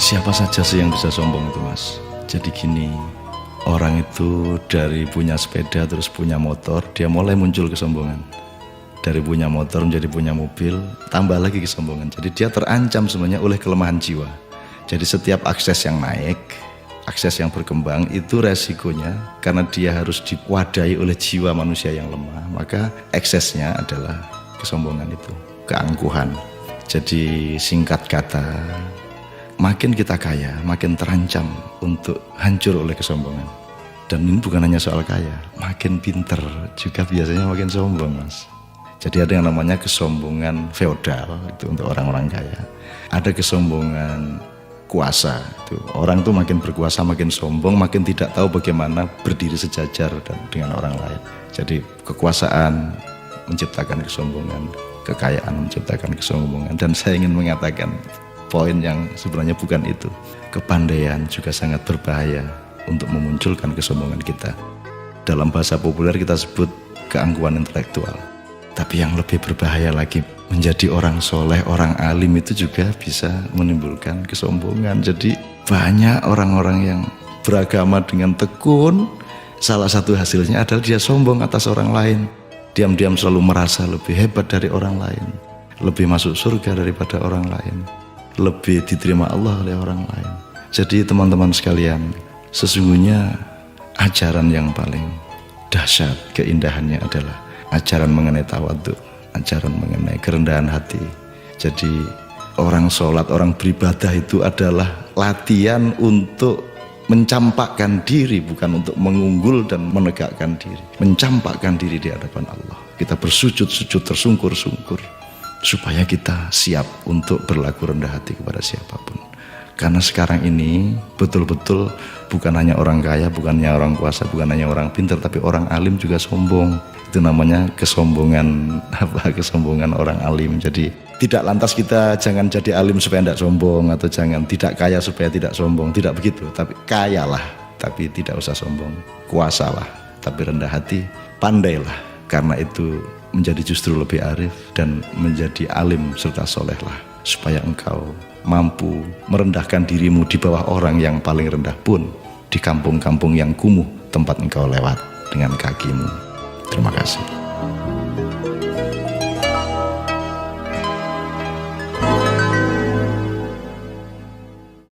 Siapa saja sih yang bisa sombong itu, Mas? Jadi gini, orang itu dari punya sepeda terus punya motor, dia mulai muncul kesombongan. Dari punya motor menjadi punya mobil, tambah lagi kesombongan. Jadi dia terancam sebenarnya oleh kelemahan jiwa. Jadi setiap akses yang naik, akses yang berkembang, itu resikonya karena dia harus diwadahi oleh jiwa manusia yang lemah, maka eksesnya adalah kesombongan itu, keangkuhan. Jadi singkat kata, makin kita kaya, makin terancam untuk hancur oleh kesombongan. Dan ini bukan hanya soal kaya, makin pinter juga biasanya makin sombong, Mas. Jadi ada yang namanya kesombongan feodal, itu untuk orang-orang kaya. Ada kesombongan kuasa, itu orang tuh makin berkuasa makin sombong, makin tidak tahu bagaimana berdiri sejajar dan dengan orang lain. Jadi kekuasaan menciptakan kesombongan, kekayaan menciptakan kesombongan. Dan saya ingin mengatakan poin yang sebenarnya bukan itu. Kepandaian juga sangat berbahaya untuk memunculkan kesombongan kita. Dalam bahasa populer kita sebut keangkuhan intelektual. Tapi yang lebih berbahaya lagi, menjadi orang soleh, orang alim itu juga bisa menimbulkan kesombongan. Jadi banyak orang-orang yang beragama dengan tekun, salah satu hasilnya adalah dia sombong atas orang lain. Diam-diam selalu merasa lebih hebat dari orang lain, lebih masuk surga daripada orang lain, lebih diterima Allah oleh orang lain. Jadi teman-teman sekalian, sesungguhnya ajaran yang paling dahsyat keindahannya adalah ajaran mengenai tawadhu, ajaran mengenai kerendahan hati. Jadi orang sholat, orang beribadah itu adalah latihan untuk mencampakkan diri, bukan untuk mengunggul dan menegakkan diri. Mencampakkan diri di hadapan Allah. Kita bersujud-sujud tersungkur-sungkur supaya kita siap untuk berlaku rendah hati kepada siapapun. Karena sekarang ini betul-betul bukan hanya orang kaya, bukan hanya orang kuasa, bukan hanya orang pintar, tapi orang alim juga sombong. Itu namanya kesombongan kesombongan orang alim. Jadi tidak lantas kita jangan jadi alim supaya tidak sombong, atau jangan tidak kaya supaya tidak sombong, tidak begitu. Tapi kayalah tapi tidak usah sombong, kuasalah tapi rendah hati, pandailah, karena itu menjadi justru lebih arif dan menjadi alim serta solehlah, supaya engkau mampu merendahkan dirimu di bawah orang yang paling rendah pun di kampung-kampung yang kumuh tempat engkau lewat dengan kakimu. Terima kasih.